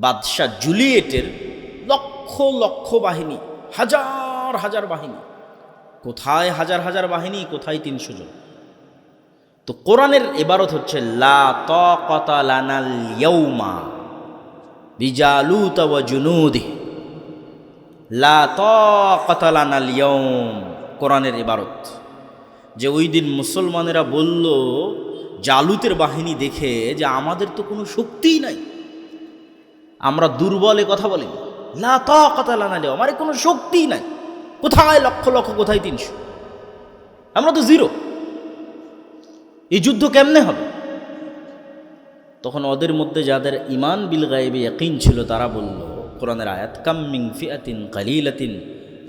বাদশাহ জুলিয়েটের লক্ষ লক্ষ বাহিনী, হাজার হাজার বাহিনী। কোথায় হাজার হাজার বাহিনী, কোথায় ৩০০ জন। তো কোরআনের ইবারত হচ্ছে লা তাকাতা লানাল ইয়াউমা বিজালুত ওয়া জুনুদিহি। লা তাকাতা লানাল ইয়াউম, কোরআনের ইবারত যে ওই দিন মুসলমানেরা বলল জালুতের বাহিনী দেখে যে আমাদের তো কোনো শক্তিই নাই, আমরা দুর্বলে কথা বলি। লা তাকাতা লানাল ইয়াউম, আমার কোনো শক্তিই নাই। কোথায় লক্ষ লক্ষ, কোথায় ৩০০, আমরা তো জিরো। এই যুদ্ধ কেমনে হবে? তখন ওদের মধ্যে যাদের ইমান বিল গায়বে ইয়াকিন ছিল তারা বলল, কোরআনের আয়াত, কাম মিন ফিআতিন কালিলাতিন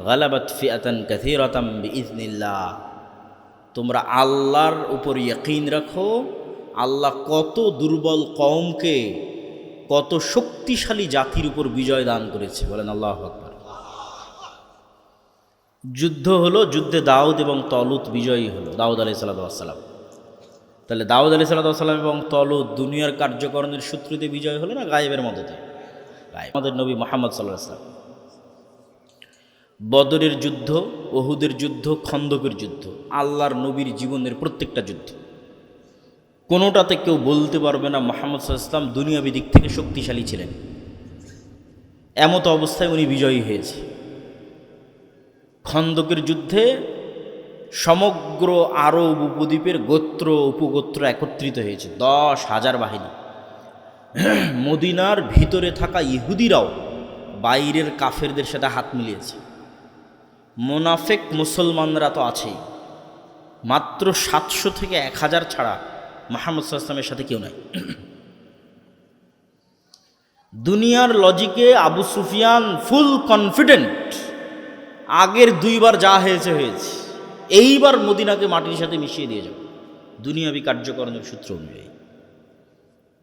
গালাবাত ফিআতান কাসীরাতাম বিইজনিল্লাহ। তোমরা আল্লাহর উপর ইয়াকিন রাখো, আল্লাহ কত দুর্বল কওমকে কত শক্তিশালী জাতির উপর বিজয় দান করেছে। বলেন আল্লাহু আকবার। যুদ্ধ হলো, যুদ্ধে দাউদ এবং তলুত বিজয়ী হলো, দাউদ আলাইহিস সালাম। তাহলে দাউদ আলাইহিস সালাম এবং তলুত দুনিয়ার কার্যকরণের সূত্রতে বিজয় হলো না গায়েবের মদতে? আমাদের নবী মুহাম্মদ সাল্লাল্লাহু আলাইহি ওয়াসাল্লাম বদরের যুদ্ধ, উহুদের যুদ্ধ, খন্দকের যুদ্ধ, আল্লাহর নবীর জীবনের প্রত্যেকটা যুদ্ধ, কোনোটাতে কেউ বলতে পারবে না মুহাম্মদ সাল্লাল্লাহু আলাইহি ওয়াসাল্লাম দুনিয়াবি দিক থেকে শক্তিশালী ছিলেন। এমত অবস্থায় উনি বিজয়ী হয়েছে। খন্দকের যুদ্ধে সমগ্র আরব উপদ্বীপের গোত্র উপগোত্র একত্রিত হয়েছে, 10,000 বাহিনী। মদিনার ভিতরে থাকা ইহুদিরাও বাইরের কাফেরদের সাথে হাত মিলিয়েছে। মোনাফেক মুসলমানরা তো আছেই, মাত্র 700 থেকে 1000 ছাড়া মুহাম্মদ সাল্লাল্লাহু আলাইহি ওয়াসাল্লামের সাথে কেউ নাই। দুনিয়ার লজিকে আবু সুফিয়ান ফুল কনফিডেন্ট, আগের 2 বার যা হয়েছে হয়েছে, এইবার মদিনাকে মাটির সাথে মিশিয়ে দিয়ে যাবে দুনিয়াবি কার্যকরণের সূত্র অনুযায়ী।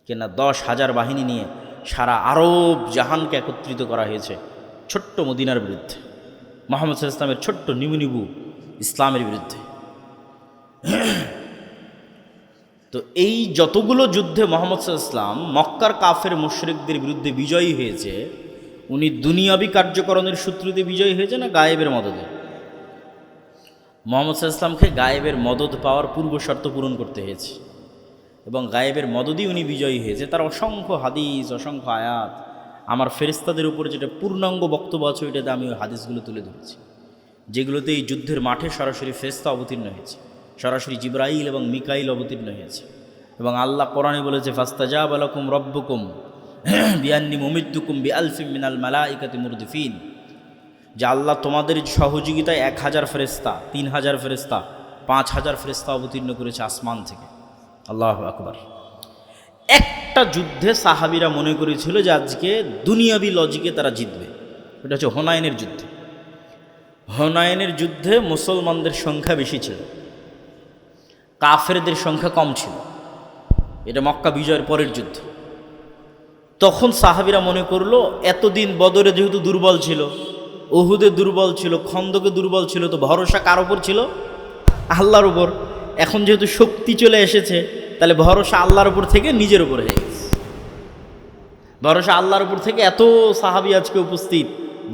কেনা 10,000 বাহিনী নিয়ে সারা আরব জাহানকে একত্রিত করা হয়েছে ছোট্ট মদিনার বিরুদ্ধে, মুহাম্মদ সাল্লাল্লাহু আলাইহি ওয়াসাল্লামের ছোট্ট নিবু ইসলামের বিরুদ্ধে। তো এই যতগুলো যুদ্ধে মুহাম্মদ সাল্লাল্লাহু আলাইহি ওয়াসাল্লাম মক্কার কাফের মুশরিকদের বিরুদ্ধে বিজয়ী হয়েছে, উনি দুনিয়াবি কার্যকরণের সূত্রতে বিজয়ী হয়েছে না গায়েবের মদদে? মুহাম্মদ সাল্লাল্লাহু আলাইহি ওয়াসাল্লামকে গায়েবের মদদ পাওয়ার পূর্ব শর্ত পূরণ করতে হয়েছে, এবং গায়েবের মদদই উনি বিজয়ী হয়েছে। তার অসংখ্য হাদিস, অসংখ্য আয়াত, আমার ফেরেশতাদের উপরে যেটা পূর্ণাঙ্গ বক্তব্য আছে ওইটাতে আমি ওই হাদিসগুলো তুলে ধরেছি, যেগুলোতে এই যুদ্ধের মাঠে সরাসরি ফেরেশতা অবতীর্ণ হয়েছে, সরাসরি জিবরাইল এবং মিকাইল অবতীর্ণ হয়েছে। এবং আল্লাহ কোরআনে বলেছে, ফাস্তাজাবা লাকুম রব্বুকুম বিআন্নী মুমিদ্দুকুম বিআলফিম মিনাল মালাইকাতি মুরদিফিন, যে আল্লাহ তোমাদের সহযোগিতায় 1000 ফেরেশতা, 3000 ফেরেশতা, 5000 ফেরেশতা অবতীর্ণ করেছে আসমান থেকে। আল্লাহু আকবার। একটা যুদ্ধে সাহাবীরা মনে করেছিল যে আজকে দুনিয়াবি লজিকে তারা জিতবে, এটা হচ্ছে হুনাইনের যুদ্ধ। হুনাইনের যুদ্ধে মুসলমানদের সংখ্যা বেশি ছিল, কাফেরদের সংখ্যা কম ছিল। এটা মক্কা বিজয়ের পরের যুদ্ধ। তখন সাহাবীরা মনে করলো এতদিন বদরে যেহেতু দুর্বল ছিল, উহুদে দুর্বল ছিল, খন্দকে দুর্বল ছিল, তো ভরসা কার উপর ছিল? আল্লাহর উপর। এখন যেহেতু শক্তি চলে এসেছে, তাহলে ভরসা আল্লাহর উপর থেকে নিজের উপর হয়ে গেছে। ভরসা আল্লাহর উপর থেকে এত সাহাবী আজকে উপস্থিত,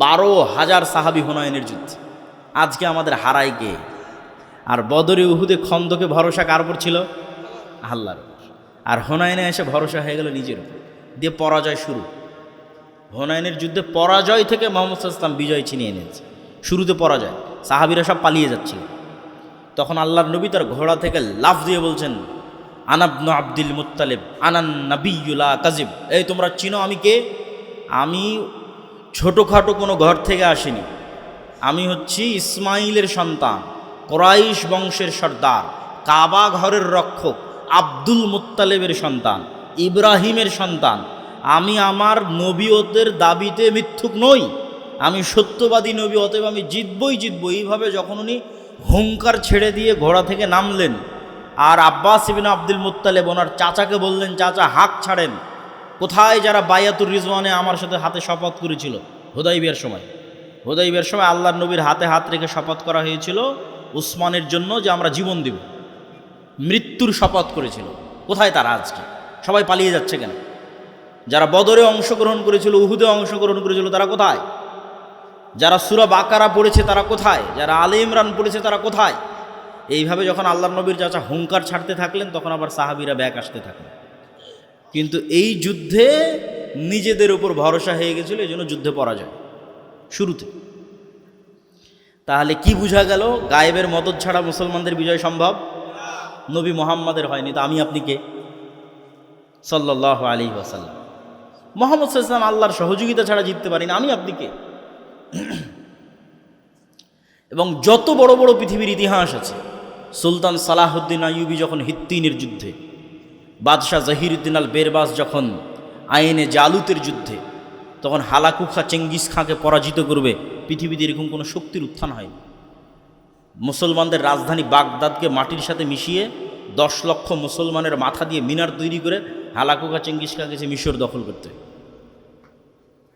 12,000 সাহাবী হুনাইনের যুদ্ধে। আজকে আমাদের হারায় কে? আর বদরে, উহুদে, খন্দকে ভরসা কার উপর ছিল? আল্লাহর উপর। আর হুনাইনে এসে ভরসা হয়ে গেল নিজের উপর, দিয়ে পরাজয় শুরু। হুনাইনের যুদ্ধে পরাজয় থেকে মুহাম্মদ সাল্লাল্লাহু আলাইহি ওয়াসাল্লাম বিজয় ছিনিয়ে এনেছে। শুরুতে পরাজয়, সাহাবীরা সব পালিয়ে যাচ্ছিল। তখন আল্লাহর নবী তার ঘোড়া থেকে লাফ দিয়ে বলছেন, আনা ইবনু আব্দুল মুত্তালিব আনান নাবিয়্যু লা কাযিব। এই তোমরা চিনো আমি কে? আমি ছোটোখাটো কোনো ঘর থেকে আসিনি, আমি হচ্ছি ইসমাইলের সন্তান, কুরাইশ বংশের সর্দার, কাবা ঘরের রক্ষক, আব্দুল মুত্তালিবের সন্তান, ইব্রাহিমের সন্তান। আমি আমার নবীয়তের দাবিতে মিথ্যুক নই, আমি সত্যবাদী নবী, অতএব আমি জিতবই জিতবো। এইভাবে যখন উনি হুঙ্কার ছেড়ে দিয়ে ঘোড়া থেকে নামলেন, আর আব্বাস ইবনে আব্দুল মুত্তালিব ওনার চাচাকে বললেন, চাচা হাঁক ছাড়েন। কোথায় যারা বায়াতুর রিজওয়ানে আমার সাথে হাতে শপথ করেছিল হুদাইবিয়ার সময়? হুদাইবিয়ার সময় আল্লাহর নবীর হাতে হাত রেখে শপথ করা হয়েছিল উসমানের জন্য যে আমরা জীবন দেব, মৃত্যুর শপথ করেছিল। কোথায় তারা আজকে? সবাই পালিয়ে যাচ্ছে কেন? যারা বদরে অংশগ্রহণ করেছিল, উহুদে অংশগ্রহণ করেছিল, তারা কোথায়? যারা সূরা বাকারা পড়েছে তারা কোথায়? যারা আলে ইমরান পড়েছে তারা কোথায়? এইভাবে যখন আল্লাহর নবীর চাচা হুঙ্কার ছাড়তে থাকলেন, তখন আবার সাহাবীরা ব্যাক আসতে থাকলেন। কিন্তু এই যুদ্ধে নিজেদের উপর ভরসা হয়ে গেছিল, এই জন্য যুদ্ধে পরাজয় শুরুতে। তাহলে কি বোঝা গেল? গায়েবের মদদ ছাড়া মুসলমানদের বিজয় সম্ভব? নবী মুহাম্মাদের হয়নি, তো আমি আপনি কে? সাল্লাল্লাহু আলাইহি ওয়াসাল্লাম। মুহাম্মদ সাল্লাল্লাহু আলাইহি ওয়াসাল্লাম আল্লাহর সহযোগিতা ছাড়া জিততে পারি না, আমি আপনি কে? এবং যত বড় বড় পৃথিবীর ইতিহাস আছে, সুলতান সালাহুদ্দিন আইয়ুবী যখন হিত্তিনের যুদ্ধে, বাদশাহ জহিরুদ্দিন আল বেরবাস যখন আইনে জালুতের যুদ্ধে, তখন হালাকু খাঁ চেঙ্গিস খাঁকে পরাজিত করবে, পৃথিবীতে এরকম কোনো শক্তির উত্থান হয়নি। মুসলমানদের রাজধানী বাগদাদকে মাটির সাথে মিশিয়ে 10 লক্ষ মুসলমানের মাথা দিয়ে মিনার তৈরি করে হালাকু খাঁ চেঙ্গিস খাঁ গেছে মিশর দখল করতে।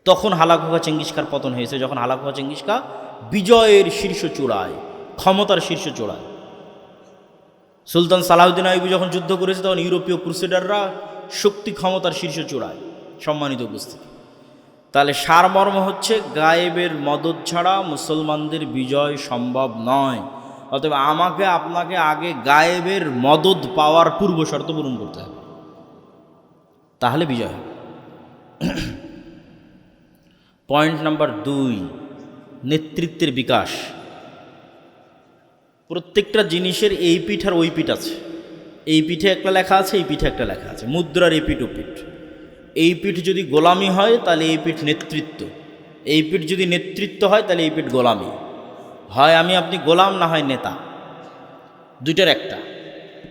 তখন হালাকু খাঁ চেঙ্গিস খাঁর পতন হয়েছে, যখন হালাকু খাঁ চেঙ্গিস খাঁ বিজয়ের শীর্ষ চূড়ায়, ক্ষমতার শীর্ষ চূড়ায়। সুলতান সালাহুদ্দিন আইয়ুবী যখন যুদ্ধ করেছে, তখন ইউরোপীয় ক্রুসেডাররা শক্তি ক্ষমতার শীর্ষ চূড়ায়, সম্মানিত উপস্থিতি। তাহলে সারমর্ম হচ্ছে, গায়েবের মদদ ছাড়া মুসলমানদের বিজয় সম্ভব নয়। অতএব আমাকে আপনাকে আগে গায়েবের মদদ পাওয়ার পূর্ব শর্ত পূরণ করতে হবে, তাহলে বিজয় হবে। পয়েন্ট নাম্বার 2, নেতৃত্বের বিকাশ। প্রত্যেকটা জিনিসের এই পিঠ আর ওই পিঠ আছে। এই পিঠে একটা লেখা আছে, এই পিঠে একটা লেখা আছে, মুদ্রার এই পিঠ ও পিঠ। এই পিঠ যদি গোলামি হয় তাহলে এই পিঠ নেতৃত্ব, এই পিঠ যদি নেতৃত্ব হয় তাহলে এই পিঠ গোলামি। হয় আমি আপনি গোলাম, না হয় নেতা, দুইটার একটা।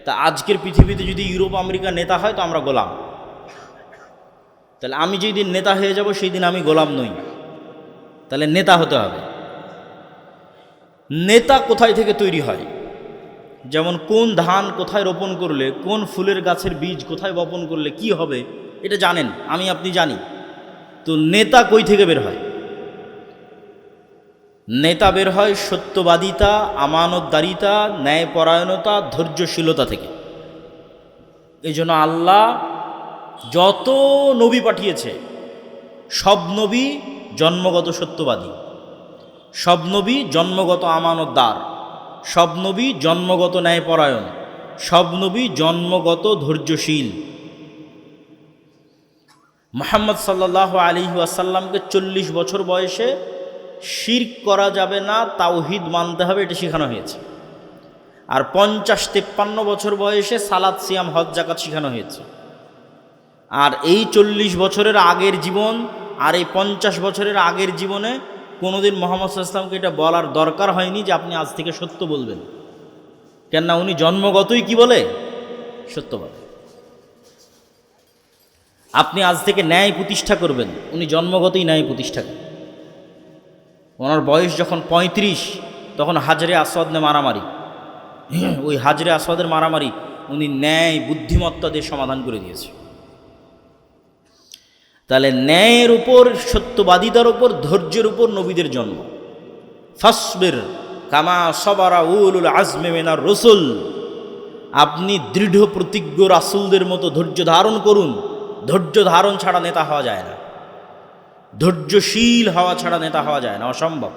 তা আজকের পৃথিবীতে যদি ইউরোপ আমেরিকা নেতা হয় তো আমরা গোলাম। তাহলে আমি যেই দিন নেতা হয়ে যাব সেই দিন আমি গোলাম নই, তাহলে নেতা হতে হবে। নেতা কোথায় থেকে তৈরি হয়? যেমন কোন ধান কোথায় রোপণ করলে, কোন ফুলের গাছের বীজ কোথায় বপন করলে কি হবে, এটা জানেন, আমি আপনি জানি। তো নেতা কই থেকে বের হয়? নেতা বের হয় সত্যবাদিতা, আমানতদারিতা, ন্যায়পরায়ণতা, ধৈর্যশীলতা থেকে। এই জন্য আল্লাহ যত নবী পাঠিয়েছে, সব নবী জন্মগত সত্যবাদী, সব নবী জন্মগত আমানতদার, সব নবী জন্মগত ন্যায়পরায়ণ, সব নবী জন্মগত ধৈর্যশীল। মুহাম্মদ সাল্লাল্লাহু আলাইহি ওয়াসাল্লামকে 40 বছর বয়সে শিরক করা যাবে না, তাওহীদ মানতে হবে, এটা শেখানো হয়েছে। আর 50-53 বছর বয়সে সালাত, সিয়াম, হজ, যাকাত শেখানো হয়েছে। আর এই 40 বছরের আগের জীবন আর এই 50 বছরের আগের জীবনে কোনোদিন মুহাম্মদ সাল্লাল্লাহু আলাইহি ওয়াসাল্লামকে এটা বলার দরকার হয়নি যে আপনি আজ থেকে সত্য বলবেন। কেননা উনি জন্মগতই কি বলে? সত্য বলে। আপনি আজ থেকে ন্যায় প্রতিষ্ঠা করবেন, উনি জন্মগতই ন্যায় প্রতিষ্ঠা করেন। ওনার বয়স যখন 35, তখন হাজরে আসওয়াদ নিয়ে মারামারি, ওই হাজরে আসওয়াদের মারামারি উনি ন্যায় বুদ্ধিমত্তা দিয়ে সমাধান করে দিয়েছে। তাহলে ন্যায়ের উপর, সত্যবাদিতার উপর, ধৈর্যের উপর নবীদের জন্ম। ফাসবির কামা সবারা উলুল আজমে মিনার রসুল, আপনি দৃঢ় প্রতিজ্ঞ রাসূলদের মতো ধৈর্য ধারণ করুন। ধৈর্য ধারণ ছাড়া নেতা হওয়া যায় না, ধৈর্যশীল হওয়া ছাড়া নেতা হওয়া যায় না, অসম্ভব।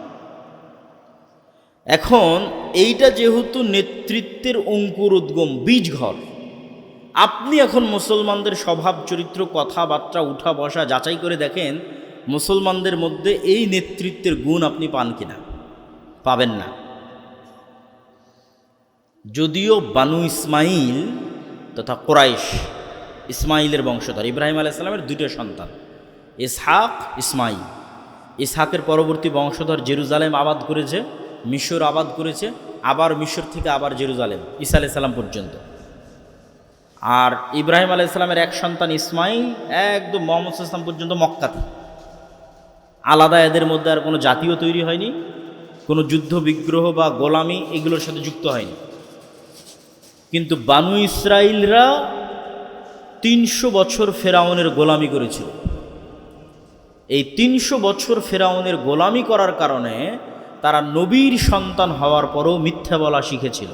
এখন এইটা যেহেতু নেতৃত্বের অঙ্কুর উদ্গম, বীজ ঘর, আপনি এখন মুসলমানদের স্বভাব চরিত্র, কথাবার্তা, উঠা বসা যাচাই করে দেখেন মুসলমানদের মধ্যে এই নেতৃত্বের গুণ আপনি পান কিনা। পাবেন না। যদিও বানু ইসমাইল তথা কোরাইশ, ইসমাইলের বংশধর, ইব্রাহিম আলাইহিস সালামের 2টা সন্তান, ইসহাক, ইসমাইল। ইসহাকের পরবর্তী বংশধর জেরুজালেম আবাদ করেছে, মিশর আবাদ করেছে, আবার মিশর থেকে আবার জেরুজালেম, ঈসা আলাইহিস সালাম পর্যন্ত। আর ইব্রাহিম আলাইহিস সালামের এক সন্তান ইসমাইল একদম মুহাম্মদ সাল্লাল্লাহু আলাইহি ওয়াসাল্লাম পর্যন্ত মক্কাতে। আলাদা এদের মধ্যে আর কোনো জাতীয় তৈরি হয়নি, কোনো যুদ্ধ বিগ্রহ বা গোলামি এগুলোর সাথে যুক্ত হয়নি। কিন্তু বানু ইসরাইলরা 300 বছর ফেরাউনের গোলামি করেছিল। এই 300 বছর ফেরাউনের গোলামি করার কারণে তারা নবীর সন্তান হওয়ার পরও মিথ্যা বলা শিখেছিল।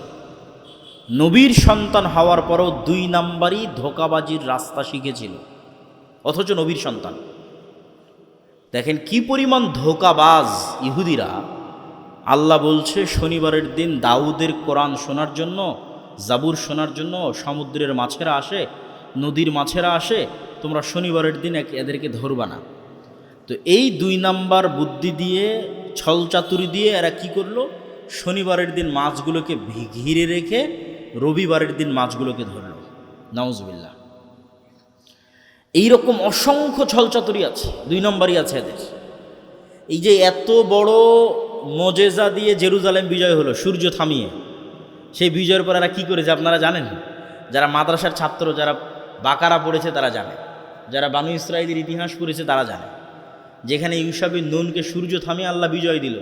নবীর সন্তান হওয়ার পরও 2 নাম্বারই ধোঁকাবাজির রাস্তা শিখেছিল। অথচ নবীর সন্তান। দেখেন কি পরিমাণ ধোঁকাবাজ ইহুদিরা। আল্লাহ বলছে শনিবারের দিন দাউদের কোরআন শোনার জন্য, জাবুর শোনার জন্য সমুদ্রের মাছেরা আসে, নদীর মাছেরা আসে, তোমরা শনিবারের দিন এদেরকে ধরবা না। তো এই 2 নাম্বার বুদ্ধি দিয়ে, ছলচাতুরি দিয়ে এরা কি করলো, শনিবারের দিন মাছগুলোকে ঘিরে রেখে রবিবারের দিন মাছগুলোকে ধরল। নাউজুবিল্লাহ। এইরকম অসংখ্য ছলচাতুরি আছে, 2 নম্বরই আছে এদের। এই যে এত বড় মজেজা দিয়ে জেরুজালেম বিজয় হলো সূর্য থামিয়ে, সেই বিজয়ের পর এরা কী করেছে আপনারা জানেন? যারা মাদ্রাসার ছাত্র, যারা বাকারা পড়েছে তারা জানে, যারা বানু ইসরাইলের ইতিহাস পড়েছে তারা জানে। যেখানে ইউশা বিন নুনকে সূর্য থামিয়ে আল্লাহ বিজয় দিল,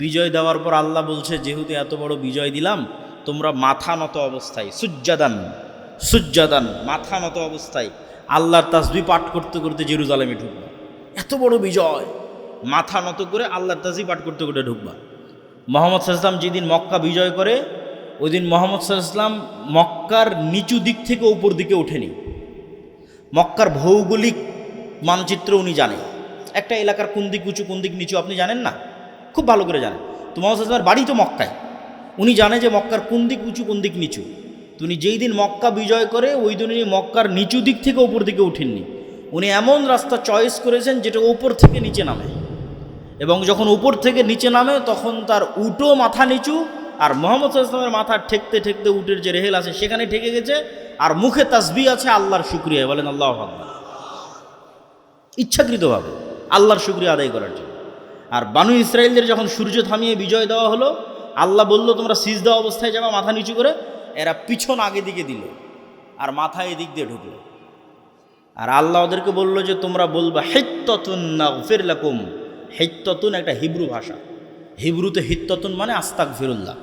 বিজয় দেওয়ার পর আল্লাহ বলছে যেহেতু এত বড় বিজয় দিলাম, তোমরা মাথা নত অবস্থায় সুজ্জাদান মাথা নত অবস্থায় আল্লাহর তাসবিহ পাঠ করতে করতে জেরুজালেমে ঢুকবা। এত বড় বিজয়, মাথা নত করে আল্লাহর তাসবিহ পাঠ করতে করতে ঢুকবা। মুহাম্মদ সাল্লাল্লাহু আলাইহি ওয়াসাল্লাম যেদিন মক্কা বিজয় করে, ওই দিন মুহাম্মদ সাল্লাল্লাহু আলাইহি ওয়াসাল্লাম মক্কার নিচু দিক থেকে উপর দিকে ওঠেনি। মক্কার ভৌগোলিক মানচিত্র উনি জানেন, একটা এলাকার কোন দিক উঁচু কোন দিক নিচু আপনি জানেন না, খুব ভালো করে জানেন। তো মুহাম্মদ সাল্লাল্লাহু আলাইহি ওয়াসাল্লামের বাড়ি তো মক্কায়, উনি জানে যে মক্কার কোন দিক উঁচু কোন দিক নিচু। তো উনি যেই দিন মক্কা বিজয় করে ওই দিন উনি মক্কার নিচু দিক থেকে উপর দিকে উঠেননি, উনি এমন রাস্তা চয়েস করেছেন যেটা উপর থেকে নিচে নামে, এবং যখন উপর থেকে নিচে নামে তখন তার উটও মাথা নিচু, আর মুহাম্মদ সাল্লাল্লাহু আলাইহি ওয়াসাল্লামের মাথা ঠেকতে ঠেকতে উটের যে রেহেল আছে সেখানে ঠেকে গেছে, আর মুখে তাসবিহ আছে আল্লাহর শুকরিয়া, বলেন আল্লাহু আকবার, ইচ্ছাকৃতভাবে আল্লাহর শুকরিয়া আদায় করার জন্য। আর বানু ইসরাইলদের যখন সূর্য থামিয়ে বিজয় দেওয়া হলো, আল্লাহ বলল তোমরা সিজদা অবস্থায় যাবা মাথা নিচু করে, এরা পিছন আগে দিকে দিল আর মাথা এদিক দিয়ে ঢুকলো। আর আল্লাহ ওদেরকে বললো যে তোমরা বলবা হিত্তাতুন নাগফির লাকুম। হিত্তাতুন একটা হিব্রু ভাষা, হিব্রুতে হিত্তাতুন মানে আস্তাগফিরুল্লাহ।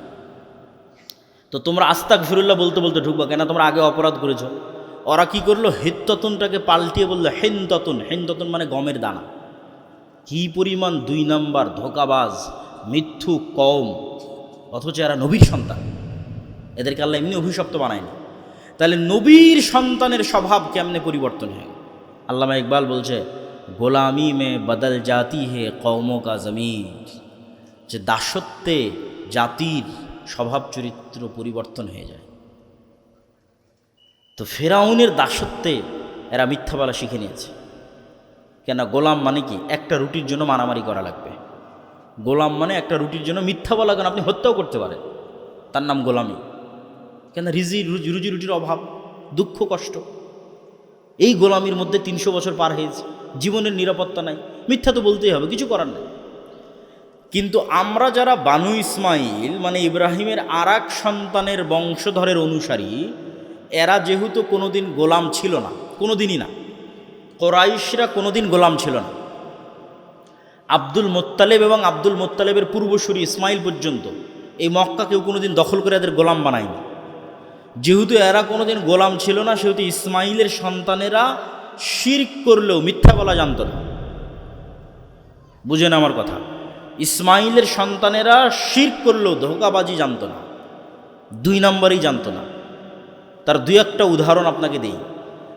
তো তোমরা আস্তাগফিরুল্লাহ বলতে বলতে ঢুকবা কেন, তোমরা আগে অপরাধ করেছো। ওরা কি করলো, হিত্তাতুনটাকে পাল্টিয়ে বললো হিনতাতুন। হিনতাতুন মানে গমের দানা। কি পরিমাণ 2 নাম্বার ধোকাবাজ মিথ্যু কওম, অথচ এরা নবীর সন্তান, এদেরকে আল্লাহ এমনি অভিশপ্ত বানায়নি। তাহলে নবীর সন্তানের স্বভাব কেমনে পরিবর্তন হয়? আল্লামা ইকবাল বলছে গোলামি মে বদল জাতি হে কওমো কা জমির, যে দাসত্বে জাতির স্বভাব চরিত্র পরিবর্তন হয়ে যায়। তো ফেরাউনের দাসত্বে এরা মিথ্যা বলা শিখে নিয়েছে। কেন? গোলাম মানে কি? একটা রুটির জন্য মারামারি করা লাগবে। গোলাম মানে একটা রুটির জন্য মিথ্যা বলা, কেন আপনি হত্যাও করতে পারেন, তার নাম গোলামি। কেন? রুজি রুটির অভাব, দুঃখ কষ্ট, এই গোলামির মধ্যে 300 বছর পার হয়েছে, জীবনের নিরাপত্তা নাই, মিথ্যা তো বলতেই হবে, কিছু করার নেই। কিন্তু আমরা যারা বানু ইসমাইল মানে ইব্রাহিমের আরেক সন্তানের বংশধরের অনুসারী, এরা যেহেতু কোনোদিন গোলাম ছিল না, কোনোদিনই না, কোরাইশরা কোনোদিন গোলাম ছিল না। আব্দুল মোত্তালেব এবং আব্দুল মোত্তালেবের পূর্বসূরি ইসমাইল পর্যন্ত এই মক্কা কেউ কোনোদিন দখল করে এদের গোলাম বানায়নি। যেহেতু এরা কোনোদিন গোলাম ছিল না, সেহেতু ইসমাইলের সন্তানেরা শিরক করলেও মিথ্যা বলা জানত না। বুঝেন আমার কথা? ইসমাইলের সন্তানেরা শিরক করলেও ধোঁকাবাজি জানত না, 2 নম্বরই জানত না। তার 2-1টা উদাহরণ আপনাকে দেই,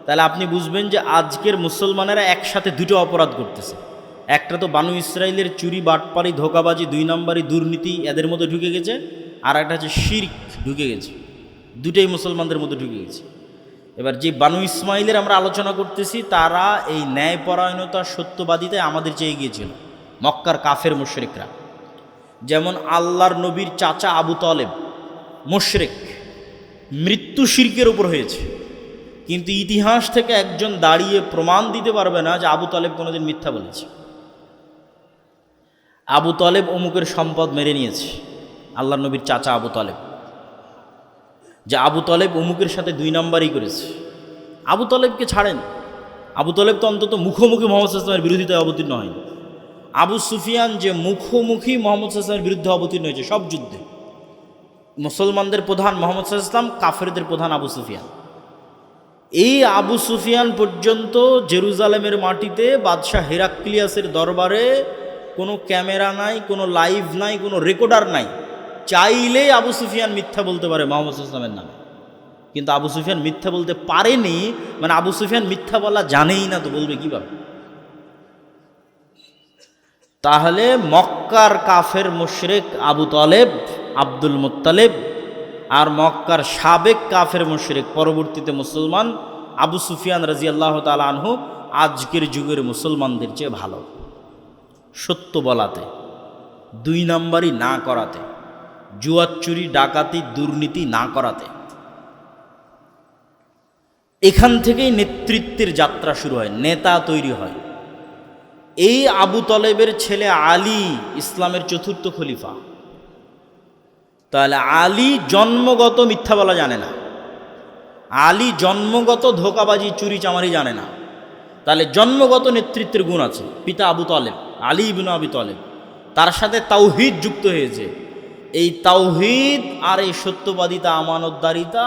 তাহলে আপনি বুঝবেন যে আজকের মুসলমানেরা একসাথে 2টো অপরাধ করতেছে। একটা তো বানু ইসরাইলের চুরি বাটপারি ধোঁকাবাজি, 2 নম্বরই দুর্নীতি এদের মধ্যে ঢুকে গেছে, আর একটা হচ্ছে শিরক ঢুকে গেছে। 2টাই মুসলমানদের মধ্যে ঢুকে গেছে। এবার যে বানু ইসমাইলের আমরা আলোচনা করতেছি, তারা এই ন্যায়পরায়ণতা সত্যবাদিতায় আমাদের চেয়ে গিয়েছিল, মক্কার কাফের মুশরিকরা। যেমন আল্লাহর নবীর চাচা আবু তালেব মুশরিক, মৃত্যু শিরকের উপর হয়েছে, কিন্তু ইতিহাস থেকে একজন দাঁড়িয়ে প্রমাণ দিতে পারবে না যে আবু তালেব কোনোদিন মিথ্যা বলেছে। আবু তালেব অমুকের সম্পদ মেরে নিয়েছে, আল্লাহর নবীর চাচা আবু তালেব, যে আবু তালেব অমুকের সাথে 2 নম্বরই করেছে। আবু তালেবকে ছাড়েন, আবু তালেব তো অন্তত মুখোমুখি মোহাম্মদ সাল্লাল্লাহু আলাইহি ওয়াসাল্লামের বিরোধিতায় অবতীর্ণ হয়নি। আবু সুফিয়ান যে মুখোমুখি মোহাম্মদ সাল্লাল্লাহু আলাইহি ওয়াসাল্লামের বিরুদ্ধে অবতীর্ণ হয়েছে সব যুদ্ধে। মুসলমানদের প্রধান মোহাম্মদ সাল্লাল্লাহু আলাইহি ওয়াসাল্লাম, কাফেরদের প্রধান আবু সুফিয়ান। এই আবু সুফিয়ান পর্যন্ত জেরুজালেমের মাটিতে বাদশাহ হেরাক্লিয়াসের দরবারে কোনো ক্যামেরা নাই, কোনো লাইভ নাই, কোনো রেকর্ডার নাই, চাইলেই আবু সুফিয়ান মিথ্যা বলতে পারে মোহাম্মদ সাল্লাল্লাহু আলাইহি ওয়াসাল্লামের নামে। কিন্তু আবু সুফিয়ান মিথ্যা বলতে পারেনি, মানে আবু সুফিয়ান মিথ্যা বলা জানেই না, তো বলবে কিভাবে? তাহলে মক্কার কাফের মুশরিক আবু তালেব, আব্দুল মুত্তালিব, আর মক্কার সাবেক কাফের মুশরিক পরবর্তীতে মুসলমান আবু সুফিয়ান রাদিয়াল্লাহু তাআলা আনহু আজকের যুগের মুসলমানদের চেয়ে ভালো সত্য বলাতে, দুই নাম্বারই না করাতে, জুয়াচুরি ডাকাতি দুর্নীতি না করাতে। এখান থেকেই নেতৃত্বের যাত্রা শুরু হয়, নেতা তৈরি হয়। এই আবু তলেবের ছেলে আলী ইসলামের চতুর্থ খলিফা। তাহলে আলী জন্মগত মিথ্যা বলা জানে না, আলী জন্মগত ধোঁকাবাজি চুরি চামারি জানে না। তাহলে জন্মগত নেতৃত্বের গুণ আছে। পিতা আবু তলেব, আলী ইবনে আবি তলেব, তার সাথে তাওহীদ যুক্ত হয়েছে। এই তাওহীদ আর এই সত্যবাদিতা আমানতদারিতা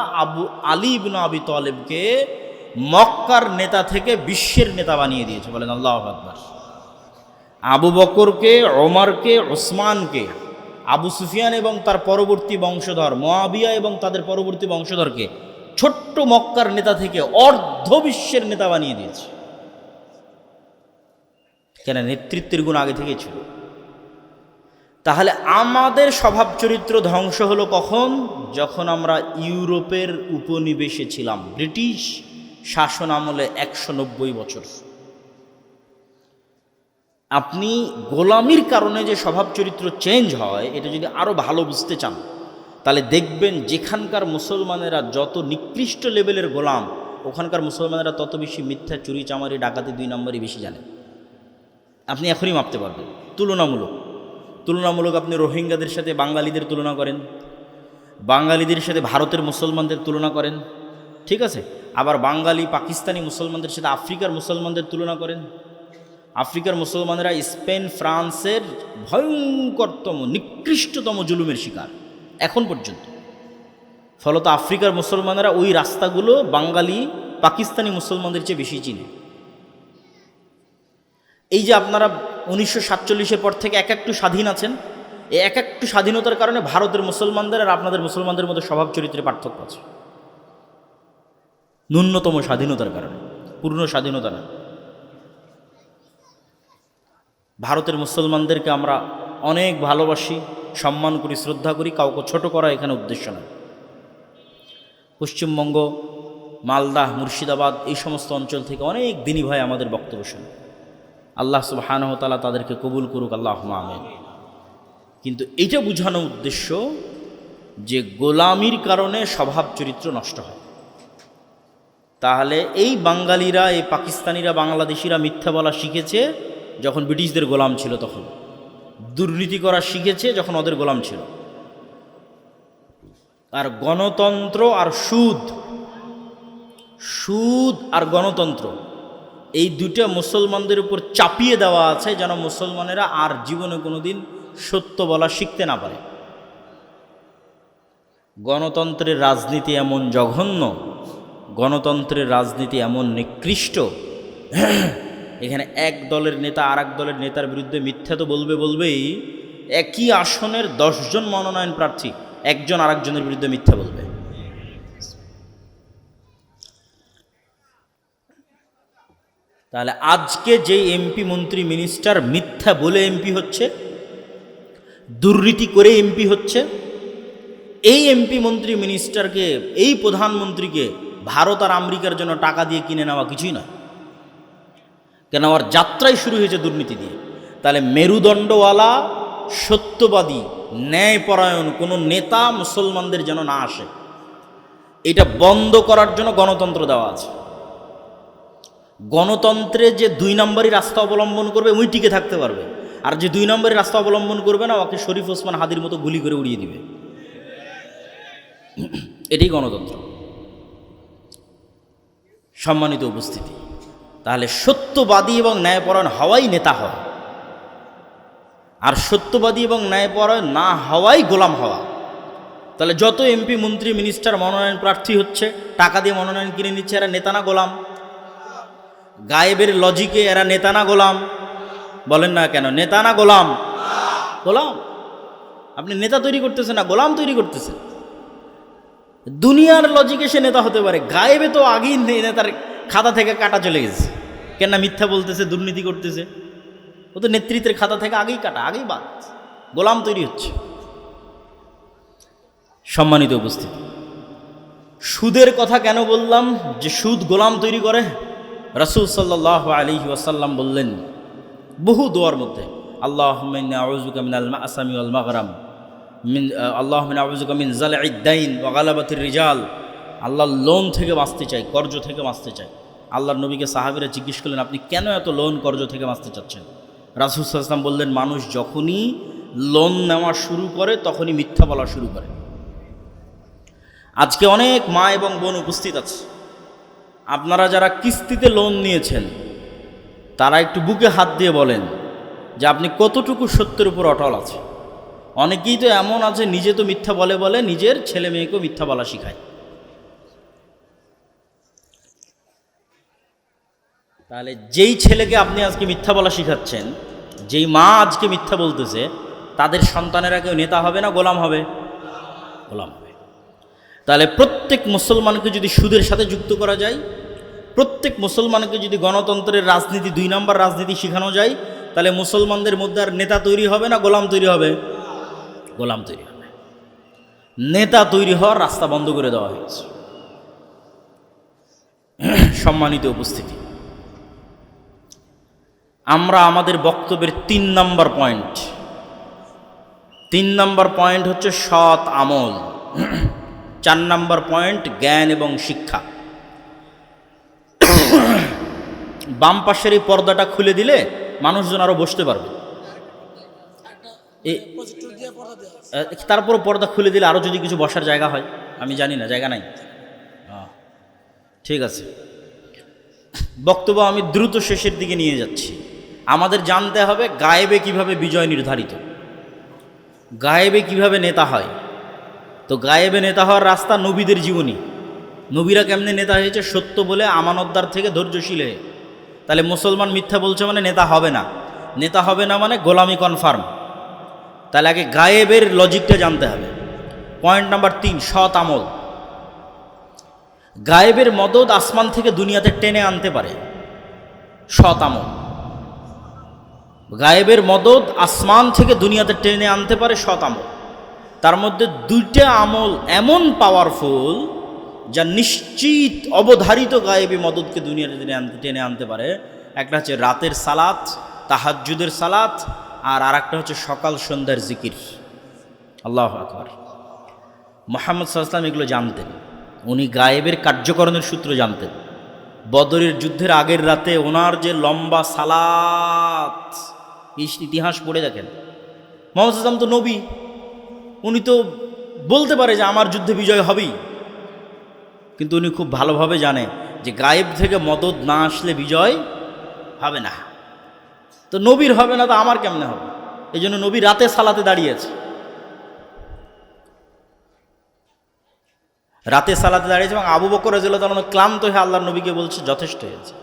আলী ইবনে আবি তলেবকে মক্কার নেতা থেকে বিশ্বের নেতা বানিয়ে দিয়েছে। বলেন আল্লাহু আকবার। আবু বকরকে, ওমরকে, ওসমানকে, আবু সুফিয়ান এবং তার পরবর্তী বংশধর মুআবিয়া এবং তাদের পরবর্তী বংশধরকে ছোট্ট মক্কার নেতা থেকে অর্ধ বিশ্বের নেতা বানিয়ে দিয়েছে। কেন? নেতৃত্বের গুণ আগে থেকেই ছিল। তাহলে আমাদের স্বভাব চরিত্র ধ্বংস হলো কখন? যখন আমরা ইউরোপের উপনিবেশে ছিলাম, ব্রিটিশ শাসন আমলে 190 বছর। আপনি গোলামির কারণে যে স্বভাব চরিত্র চেঞ্জ হয়, এটা যদি আরও ভালো বুঝতে চান, তাহলে দেখবেন যেখানকার মুসলমানেরা যত নিকৃষ্ট লেভেলের গোলাম, ওখানকার মুসলমানেরা তত বেশি মিথ্যা, চুরি চামারি, ডাকাতি 2 নম্বরই বেশি জানেন। আপনি এখনই মাপতে পারবেন। তুলনামূলক আপনি রোহিঙ্গাদের সাথে বাঙালিদের তুলনা করেন, বাঙালিদের সাথে ভারতের মুসলমানদের তুলনা করেন, ঠিক আছে? আবার বাঙালি পাকিস্তানি মুসলমানদের সাথে আফ্রিকার মুসলমানদের তুলনা করেন। আফ্রিকার মুসলমানেরা স্পেন, ফ্রান্সের ভয়ঙ্করতম নিকৃষ্টতম জুলুমের শিকার এখন পর্যন্ত। ফলত আফ্রিকার মুসলমানেরা ওই রাস্তাগুলো বাঙালি পাকিস্তানি মুসলমানদের চেয়ে বেশি চিনে। এই যে আপনারা 1947-এর পর থেকে একটু স্বাধীন আছেন, এই একটু স্বাধীনতার কারণে ভারতের মুসলমানদের আর আপনাদের মুসলমানদের মধ্যে স্বভাব চরিত্রে পার্থক্য আছে। ন্যূনতম স্বাধীনতার কারণে, পূর্ণ স্বাধীনতা না। ভারতের মুসলমানদেরকে আমরা অনেক ভালোবাসি, সম্মান করি, শ্রদ্ধা করি, কাউকে ছোট করা এখানে উদ্দেশ্য নয়। পশ্চিমবঙ্গ, মালদা, মুর্শিদাবাদ এই সমস্ত অঞ্চল থেকে অনেক দিনী ভাই আমাদের বক্তব্য শুনে। আল্লাহ সুবহানাহু ওয়া তাআলা তাদেরকে কবুল করুক, আল্লাহুম্মা আমিন। কিন্তু এইটা বোঝানো উদ্দেশ্য যে গোলামির কারণে স্বভাব চরিত্র নষ্ট হয়। তাহলে এই বাঙালিরা, এই পাকিস্তানিরা, বাংলাদেশিরা মিথ্যা বলা শিখেছে যখন ব্রিটিশদের গোলাম ছিল, তখন দুর্নীতি করা শিখেছে যখন ওদের গোলাম ছিল। আর গণতন্ত্র আর সুদ আর গণতন্ত্র, এই দুটো মুসলমানদের উপর চাপিয়ে দেওয়া আছে যেন মুসলমানেরা আর জীবনে কোনোদিন সত্য বলা শিখতে না পারে। গণতন্ত্রের রাজনীতি এমন জঘন্য, গণতন্ত্রের রাজনীতি এমন নিকৃষ্ট, এখানে এক দলের নেতা আর এক দলের নেতার বিরুদ্ধে মিথ্যা তো বলবেই। একই আসনের 10 জন মনোনয়ন প্রার্থী, একজন আর একজনের বিরুদ্ধে মিথ্যা বলবে। তাহলে আজকে যে এমপি, মন্ত্রী, মিনিস্টার মিথ্যা বলে এমপি হচ্ছে, দুর্নীতি করে এমপি হচ্ছে, এই এমপি, মন্ত্রী, মিনিস্টারকে, এই প্রধানমন্ত্রীকে ভারত আর আমেরিকার জন্য টাকা দিয়ে কিনে নেওয়া কিছুই নয়। কেন? আমার যাত্রাই শুরু হয়েছে দুর্নীতি দিয়ে। তাহলে মেরুদণ্ডওয়ালা, সত্যবাদী, ন্যায়পরায়ণ কোনো নেতা মুসলমানদের যেন না আসে, এটা বন্ধ করার জন্য গণতন্ত্র দেওয়া আছে। গণতন্ত্রে যে 2 নম্বরই রাস্তা অবলম্বন করবে ওই টিকে থাকতে পারবে, আর যে 2 নম্বরই রাস্তা অবলম্বন করবে না, ওকে শরীফ ওসমান হাদির মতো গুলি করে উড়িয়ে দিবে। এটাই গণতন্ত্র। সম্মানিত উপস্থিতি, তাহলে সত্যবাদী এবং ন্যায়পরায়ণ হওয়াই নেতা হওয়া, আর সত্যবাদী এবং ন্যায়পরায়ণ না হওয়াই গোলাম হওয়া। তাহলে যত এমপি, মন্ত্রী, মিনিস্টার মনোনয়ন প্রার্থী হচ্ছে, টাকা দিয়ে মনোনয়ন কিনে নিচ্ছে, এরা নেতা না গোলাম? গায়েবের লজিকে এরা নেতা না গোলাম? বলেন না কেন? নেতা না গোলাম? গোলাম। আপনি নেতা তৈরি করতেছেন না, গোলাম তৈরি করতেছেন। দুনিয়ার লজিকে সে নেতা হতে পারে, গায়েবে তো আগেই নেতার খাতা থেকে কাটা চলে গেছে। কেন না মিথ্যা বলতেছে, দুর্নীতি করতেছে, ও তো নেতৃত্বের খাতা থেকে আগেই কাটা, আগেই বাদ, গোলাম তৈরি হচ্ছে। সম্মানিত উপস্থিতি, সুদের কথা কেন বললাম যে সুদ গোলাম তৈরি করে? রাসূল সাল্লাল্লাহু আলাইহি ওয়াসাল্লাম বললেন বহু দোয়ার মধ্যে, আল্লাহুম্মা ইন্নী আউযুকা মিনাল মা'সামি ওয়াল মাগরাম, আল্লাহুম্মা ইন্নী আউযুকা মিন যালঈদ দাইন ওয়া গালাবাতির রিজাল। আল্লাহর লোন থেকে বাঁচতে চাই, কর্জ থেকে বাঁচতে চাই। আল্লাহর নবীকে সাহাবীরা জিজ্ঞেস করলেন, আপনি কেন এত লোন কর্জ থেকে বাঁচতে চাচ্ছেন? রাসূল সাল্লাল্লাহু আলাইহি ওয়াসাল্লাম বললেন, মানুষ যখনই লোন নেওয়া শুরু করে তখনই মিথ্যা বলা শুরু করে। আজকে অনেক মা এবং বোন উপস্থিত আছে, আপনারা যারা কিস্তিতে লোন নিয়েছেন তারা একটু বুকে হাত দিয়ে বলেন যে আপনি কতটুকু সত্যের উপর অটল আছে। অনেকেই তো এমন আছে নিজে তো মিথ্যা বলে বলে নিজের ছেলে মেয়েকেও মিথ্যা বলা শিখায়। তাহলে যেই ছেলেকে আপনি আজকে মিথ্যা বলা শিখাচ্ছেন, যেই মা আজকে মিথ্যা বলতেছে, তাদের সন্তানেরা কেউ নেতা হবে না গোলাম হবে? গোলাম হবে। তাহলে প্রত্যেক মুসলমানকে যদি সুদের সাথে যুক্ত করা যায়, প্রত্যেক মুসলমানকে যদি গণতন্ত্রের রাজনীতি, 2 নম্বর রাজনীতি শেখানো যায়, তাহলে মুসলমানদের মধ্যে আর নেতা তৈরি হবে না গোলাম তৈরি হবে? গোলাম তৈরি হবে। নেতা তৈরি হওয়ার রাস্তা বন্ধ করে দেওয়া হয়েছে। সম্মানিত উপস্থিতি, আমরা আমাদের বক্তব্যের 3 নম্বর পয়েন্ট হচ্ছে সৎ আমল। 4 নম্বর পয়েন্ট জ্ঞান এবং শিক্ষা। বাম পাশের এই পর্দাটা খুলে দিলে মানুষজন আরো বসতে পারবে। তারপর পর্দা খুলে দিলে আরো যদি কিছু বসার জায়গা হয়, আমি জানি না, জায়গা নাই। ঠিক আছে, বক্তব্য আমি দ্রুত শেষের দিকে নিয়ে যাচ্ছি। আমাদের জানতে হবে গায়েবে কিভাবে বিজয় নির্ধারিত, গায়েবে কিভাবে নেতা হয়। তো গায়েবে নেতা হওয়ার রাস্তা নবীদের জীবনী। নবীরা কেমনে নেতা হয়েছে? সত্য বলে, আমানতদার থেকে ধৈর্যশীল হয়ে। তাহলে মুসলমান মিথ্যা বলছে মানে নেতা হবে না, নেতা হবে না মানে গোলামি কনফার্ম। তাহলে আগে গায়েবের লজিকটা জানতে হবে। পয়েন্ট নাম্বার 3, সৎ আমল। গায়েবের মদদ আসমান থেকে দুনিয়াতে টেনে আনতে পারে সৎ আমল। গায়েবের মদদ আসমান থেকে দুনিয়াতে টেনে আনতে পারে সৎ আমল। তার মধ্যে 2টা আমল এমন পাওয়ারফুল যা নিশ্চিত অবধারিত গায়েবী মদদকে দুনিয়াতে টেনে আনতে পারে। একটা হচ্ছে রাতের সালাত, তাহাজ্জুদের সালাত, আর আরেকটা হচ্ছে সকাল সন্ধ্যার জিকির। আল্লাহু আকবার। মুহাম্মদ সাল্লাল্লাহু আলাইহি ওয়াসাল্লাম এগুলো জানতেন, উনি গায়েবের কার্যকরণের সূত্র জানতেন। বদরের যুদ্ধের আগের রাতে ওনার যে লম্বা সালাত, ইতিহাস পড়ে দেখেন। মুহাম্মদ সাল্লাল্লাহু আলাইহি ওয়াসাল্লাম তো নবী, উনি তো বলতে পারে যে আমার যুদ্ধে বিজয় হবেই, কিন্তু উনি খুব ভালোভাবে জানে যে গায়েব থেকে মদদ না আসলে বিজয় হবে না। তো নবীর হবে না তো আমার কেমনে হবে? এই জন্য নবী রাতে সালাতে দাঁড়িয়েছে, রাতে সালাতে দাঁড়িয়েছে। এবং আবু বকর রাদিয়াল্লাহু তাআলা ক্লান্ত হয়ে আল্লাহর নবীকে বলছে, যথেষ্ট হয়েছে,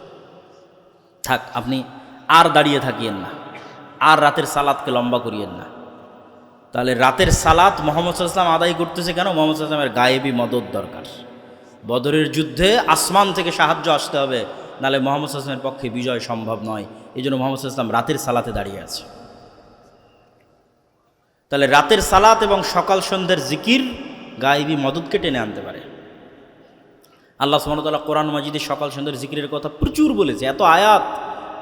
থাক, আপনি আর দাঁড়িয়ে থাকিয়েন না, আর রাতের সালাতকে লম্বা করিয়েন না। তাহলে রাতের সালাত মুহাম্মদ সাল্লাল্লাহু আলাইহি ওয়াসাল্লাম আদায় করতেছে কেন? মুহাম্মদ সাল্লাল্লাহু আলাইহি ওয়াসাল্লামের গায়েবী মদদ দরকার। বদরের যুদ্ধে আসমান থেকে সাহায্য আসতে হবে, নাহলে মুহাম্মদ সাল্লাল্লাহু আলাইহি ওয়াসাল্লামের পক্ষে বিজয় সম্ভব নয়। এই জন্য মুহাম্মদ সাল্লাল্লাহু আলাইহি ওয়াসাল্লাম রাতের সালাতে দাঁড়িয়ে আছে। তাহলে রাতের সালাত এবং সকাল সন্ধ্যার জিকির গায়েবী মদদকে টেনে আনতে পারে। আল্লাহ সুবহানাহু ওয়া তাআলা কোরআন মাজিদে সকাল সন্ধ্যার জিকিরের কথা প্রচুর বলেছে। এত আয়াত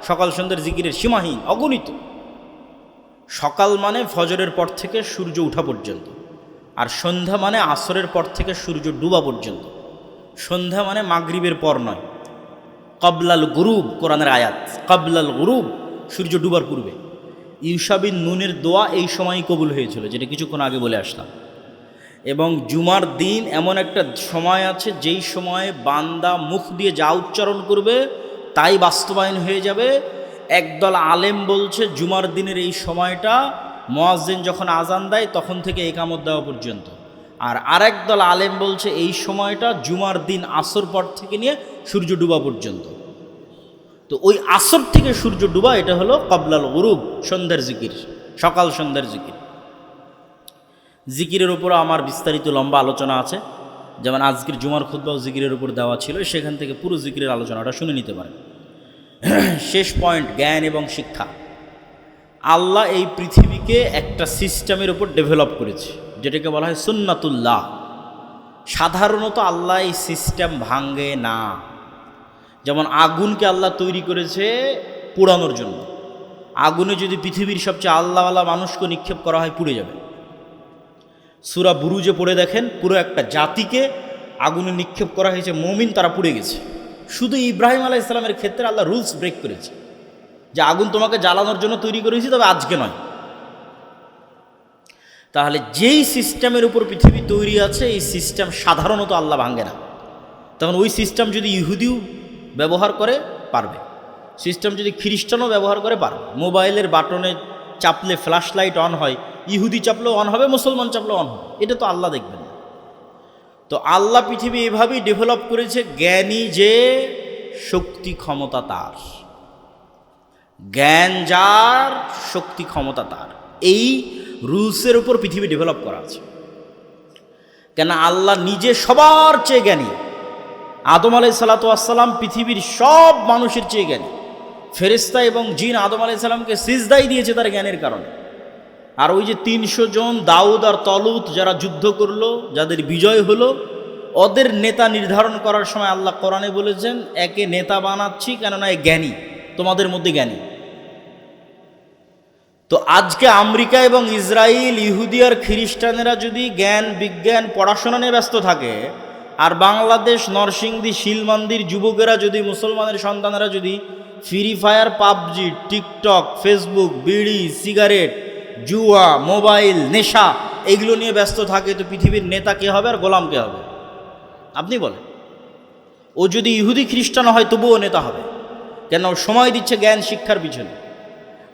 সকাল সন্ধ্যার জিকিরের সীমাহীন, অগণিত। সকাল মানে ফজরের পর থেকে সূর্য ওঠা পর্যন্ত, আর সন্ধ্যা মানে আসরের পর থেকে সূর্য ডুবা পর্যন্ত। সন্ধ্যা মানে মাগরিবের পর নয়, ক্বাবলাল গুরুব কোরআনের আয়াত, ক্বাবলাল গুরুব, সূর্য ডুবার পূর্বে। ইউশা বিন নুনের দোয়া এই সময়ই কবুল হয়েছিল, যেটা কিছুক্ষণ আগে বলে আসলাম। এবং জুমার দিন এমন একটা সময় আছে যেই সময়ে বান্দা মুখ দিয়ে যা উচ্চারণ করবে তাই বাস্তবায়ন হয়ে যাবে। একদল আলেম বলছে জুমার দিনের এই সময়টা মুয়াজ্জিন যখন আজান দেয় তখন থেকে ইকামত দেওয়া পর্যন্ত, আর আরেক দল আলেম বলছে এই সময়টা জুমার দিন আসর পর থেকে নিয়ে সূর্য ডুবা পর্যন্ত। তো ওই আসর থেকে সূর্য ডুবা, এটা হলো ক্বাবলাল গুরুব, সন্ধ্যার জিকির, সকাল সন্ধ্যার জিকির। জিকিরের উপর আমার বিস্তারিত লম্বা আলোচনা আছে, যেমন আজকের জুমার খুতবা ও জিকিরের উপর দেওয়া ছিল, সেখান থেকে পুরো জিকিরের আলোচনাটা শুনে নিতে পারেন। শেষ পয়েন্ট, জ্ঞান এবং শিক্ষা। আল্লাহ এই পৃথিবীকে একটা সিস্টেমের উপর ডেভেলপ করেছে, যেটাকে বলা হয় সুন্নাতুল্লাহ। সাধারণত আল্লাহ এই সিস্টেম ভাঙে না। যেমন আগুনকে আল্লাহ তৈরি করেছে পোড়ানোর জন্য। আগুনে যদি পৃথিবীর সবচেয়ে আল্লাহওয়ালা মানুষকে নিক্ষেপ করা হয়, পুড়ে যাবে। সূরা বুরুজে পড়ে দেখেন, পুরো একটা জাতিকে আগুনে নিক্ষেপ করা হয়েছে, মুমিন তারা পুড়ে গেছে। শুধু ইব্রাহিম আলাইহিস সালামের ক্ষেত্রে আল্লাহ রুলস ব্রেক করেছে, যে আগুন তোমাকে জ্বালানোর জন্য তৈরি করেছি, তবে আজকে নয়। তাহলে যেই সিস্টেমের উপর পৃথিবী তৈরি আছে, এই সিস্টেম সাধারণত আল্লাহ ভাঙে না। তখন ওই সিস্টেম যদি ইহুদিও ব্যবহার করে পারবে, সিস্টেম যদি খ্রিস্টানও ব্যবহার করে পারবে। মোবাইলের বাটনে চাপলে ফ্ল্যাশ লাইট অন হয়, ইহুদি চাপলেও অন হবে, মুসলমান চাপলেও অন হবে। এটা তো আল্লাহ দেখবেন না। তো আল্লাহ পৃথিবী এভাবেই ডেভেলপ করেছে, জ্ঞানী যে শক্তি ক্ষমতা তার, জ্ঞান যার শক্তি ক্ষমতা তার। এই রুলসের উপর পৃথিবী ডেভেলপ করা আছে। কেন আল্লাহ নিজে সবার চেয়ে জ্ঞানী। আদম আলাইহিস সালাতু ওয়াস সালাম পৃথিবীর সব মানুষের চেয়ে জ্ঞানী। ফেরেশতা এবং জিন আদম আলাইহিস সালামকে সিজদাই দিয়েছে তার জ্ঞানের কারণে। আর ওই যে 300 জন দাউদ আর তলুত যারা যুদ্ধ করলো, যাদের বিজয় হলো, ওদের নেতা নির্ধারণ করার সময় আল্লাহ কোরআনে বলেছেন, একে নেতা বানাচ্ছি কেননা এ জ্ঞানী, তোমাদের মধ্যে জ্ঞানী। তো আজকে আমেরিকা এবং ইসরায়েল, ইহুদি আর খ্রিস্টানেরা যদি জ্ঞান বিজ্ঞান পড়াশোনা নিয়ে ব্যস্ত থাকে, আর বাংলাদেশ নরসিংদী শিলমন্দির যুবকেরা যদি, মুসলমানের সন্তানেরা যদি free fire, PUBG, TikTok, Facebook, বিড়ি, সিগারেট, জুয়া, মোবাইল, নেশা এগুলো নিয়ে ব্যস্ত থাকে, তো পৃথিবীর নেতা কে হবে আর গোলাম কে হবে? আপনি বলেন। ও যদি ইহুদি খ্রিস্টান হয় তবুও নেতা হবে, কেন সময় দিচ্ছে জ্ঞান শিক্ষার পিছনে।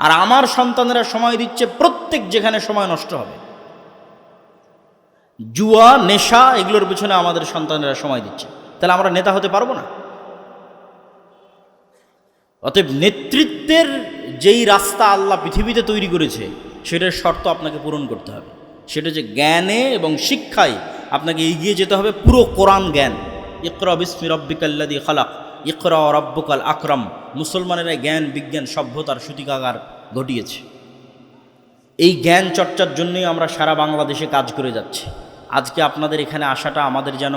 আর আমার সন্তানেরা সময় দিচ্ছে প্রত্যেক যেখানে সময় নষ্ট হবে, জুয়া, নেশা এগুলোর পিছনে আমাদের সন্তানেরা সময় দিচ্ছে। তাহলে আমরা নেতা হতে পারবো না। অতএব নেতৃত্বের যেই রাস্তা আল্লাহ পৃথিবীতে তৈরি করেছে, সেটার শর্ত আপনাকে পূরণ করতে হবে। সেটা যে জ্ঞানে এবং শিক্ষায় আপনাকে এগিয়ে যেতে হবে। পুরো কোরআন জ্ঞান। ইকরা বিসমি রাব্বিকাল্লাযী খালাক, ইকরা ওয়া রাব্বুকাল আকরাম। মুসলমানেরা জ্ঞান বিজ্ঞান সভ্যতার সূতিকাগার ঘটিয়েছে। এই জ্ঞান চর্চার জন্যই আমরা সারা বাংলাদেশে কাজ করে যাচ্ছি। আজকে আপনাদের এখানে আসাটা আমাদের যেন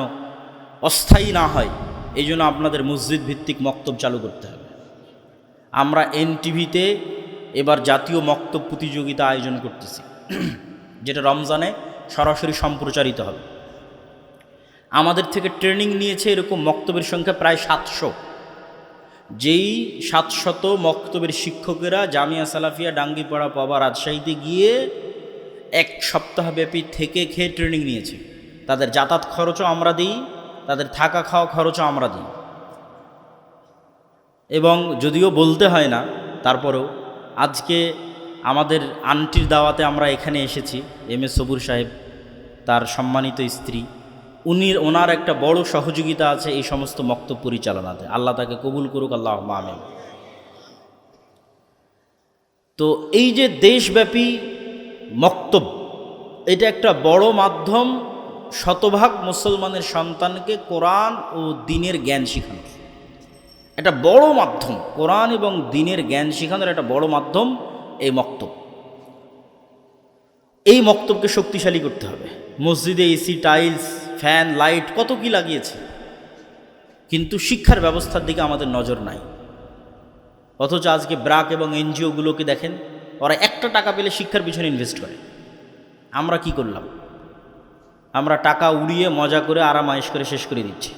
অস্থায়ী না হয়, এই জন্য আপনাদের মসজিদ ভিত্তিক মক্তব চালু করতে হবে। আমরা এনটিভিতে এবার জাতীয় মক্তব প্রতিযোগিতা আয়োজন করতেছি, যেটা রমজানে সরাসরি সম্প্রচারিত হবে। আমাদের থেকে ট্রেনিং নিয়েছে এরকম মক্তবের সংখ্যা প্রায় 700। যেই 700 মক্তবের শিক্ষকেরা জামিয়া সালাফিয়া, ডাঙ্গিপাড়া, পাবা, রাজশাহীতে গিয়ে 1 সপ্তাহব্যাপী থেকে খেয়ে ট্রেনিং নিয়েছে। তাদের যাতায়াত খরচও আমরা দিই, তাদের থাকা খাওয়া খরচও আমরা দিই। এবং যদিও বলতে হয় না, তারপরেও আজকে আমাদের আন্টির দাওয়াতে আমরা এখানে এসেছি। এম এ সবুর সাহেব, তার সম্মানিত স্ত্রী, ওনার একটা বড় সহযোগিতা আছে এই সমস্ত মক্তব পরিচালনাতে। আল্লাহ তাকে কবুল করুক, আল্লাহুম্মা আমিন। তো এই যে দেশব্যাপী মক্তব, এটা একটা বড় মাধ্যম শতভাগ মুসলমানের সন্তানকে কোরআন ও দ্বীনের জ্ঞান শেখানোর। এটা বড় মাধ্যম, কোরআন এবং দ্বীনের জ্ঞান শেখানোর একটা বড় মাধ্যম এই মক্তব। এই মক্তবকে শক্তিশালী করতে হবে। মসজিদে এসি, টাইলস, ফ্যান, লাইট কত কি লাগিয়েছে, কিন্তু শিক্ষার ব্যবস্থার দিকে আমাদের নজর নাই। অথচ আজকে ব্র্যাক এবং এনজিওগুলোকে দেখেন, ওরা একটা টাকা পেলে শিক্ষার পিছনে ইনভেস্ট করে। আমরা কি করলাম? আমরা টাকা উড়িয়ে মজা করে আরাম আয়েশ করে শেষ করে দিচ্ছি।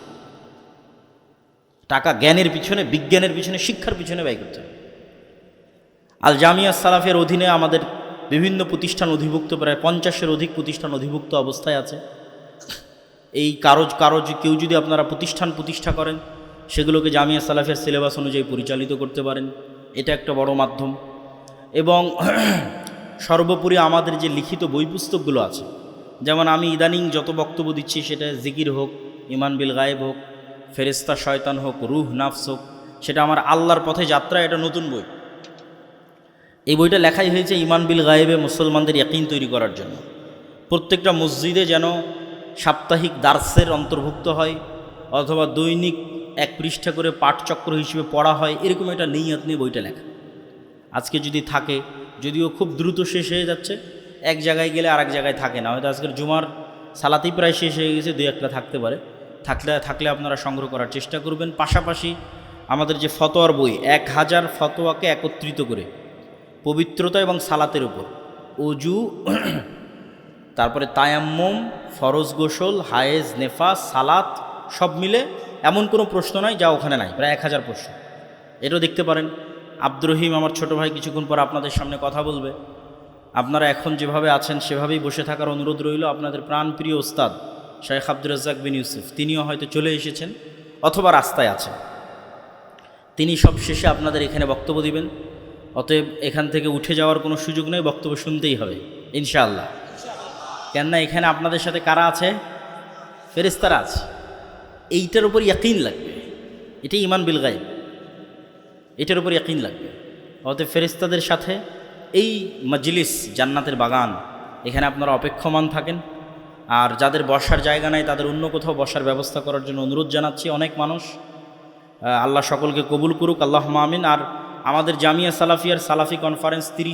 টাকা জ্ঞানের পিছনে, বিজ্ঞানের পিছনে, শিক্ষার পিছনে ব্যয় করতে হবে। আল জামিয়া সালাফের অধীনে আমাদের বিভিন্ন প্রতিষ্ঠান অধিভুক্ত, প্রায় 50-এর অধিক প্রতিষ্ঠান অধিভুক্ত অবস্থায় আছে। এই কারো কেউ যদি আপনারা প্রতিষ্ঠা করেন, সেগুলোকে জামিয়া সালাফের সিলেবাস অনুযায়ী পরিচালিত করতে পারেন, এটা একটা বড় মাধ্যম। এবং সর্বোপরি আমাদের যে লিখিত বই পুস্তকগুলো আছে, যেমন আমি ইদানিং যত বক্তব্য দিচ্ছি, সেটা জিকির হোক, ইমান বিল গায়েব হোক, ফেরেশতা শয়তান হোক, রুহ নাফস হোক, সেটা আমার আল্লাহর পথে যাত্রা, এটা নতুন বই। এই বইটা লেখাই হয়েছে ইমান বিল গায়েবে মুসলমানদের ইয়াকিন তৈরি করার জন্য। প্রত্যেকটা মসজিদে যেন সাপ্তাহিক দার্সের অন্তর্ভুক্ত হয়, অথবা দৈনিক 1 পৃষ্ঠা করে পাঠচক্র হিসেবে পড়া হয়, এরকম একটা নিয়ত নিয়ে বইটা লেখা। আজকে যদি থাকে, যদিও খুব দ্রুত শেষ হয়ে যাচ্ছে, এক জায়গায় গেলে আরেক জায়গায় থাকে না, হয়তো আজকের জুমার সালাতেই প্রায় শেষ হয়ে গেছে, 2-1টা থাকতে পারে। থাকলে আপনারা সংগ্রহ করার চেষ্টা করবেন। পাশাপাশি আমাদের যে ফতোয়ার বই, 1000 ফতোয়াকে একত্রিত করে পবিত্রতা এবং সালাতের উপর, অজু, তারপরে তায়াম্মুম, ফরজ গোসল, হায়েজ, নেফাস, সালাত সব মিলে এমন কোনো প্রশ্ন নাই যা ওখানে নাই, প্রায় 1000 প্রশ্ন। এটাও দেখতে পারেন। আব্দুর রহিম আমার ছোট ভাই কিছুক্ষণ পর আপনাদের সামনে কথা বলবে। আপনারা এখন যেভাবে আছেন সেভাবেই বসে থাকার অনুরোধ রইল। আপনাদের প্রাণপ্রিয় ওস্তাদ শেখ আব্দুর রাজ্জাক বিন ইউসুফ, তিনিও হয়তো চলে এসেছেন অথবা রাস্তায় আছেন। তিনি সব শেষে আপনাদের এখানে বক্তব্য দিবেন। অতএব এখান থেকে উঠে যাওয়ার কোনো সুযোগ নেই, বক্তব্য শুনতেই হবে ইনশাআল্লাহ। কেননা এখানে আপনাদের সাথে কারা আছে? ফেরেশতারা আছে। এইটার উপর ইয়াকিন লাগবে, এটাই ঈমান বিল গায়ব, এটার উপর ইয়াকিন লাগবে। অতএব ফেরেশতাদের সাথে এই মজলিস জান্নাতের বাগান, এখানে আপনারা অপেক্ষমান থাকেন। আর যাদের বসার জায়গা নাই তাদের অন্য কোথাও বসার ব্যবস্থা করার জন্য অনুরোধ জানাচ্ছি। অনেক মানুষ, আল্লাহ সকলকে কবুল করুক, আল্লাহুম্মা আমিন। আর আমাদের জামিয়া সালাফিয়ার সালাফি কনফারেন্স 30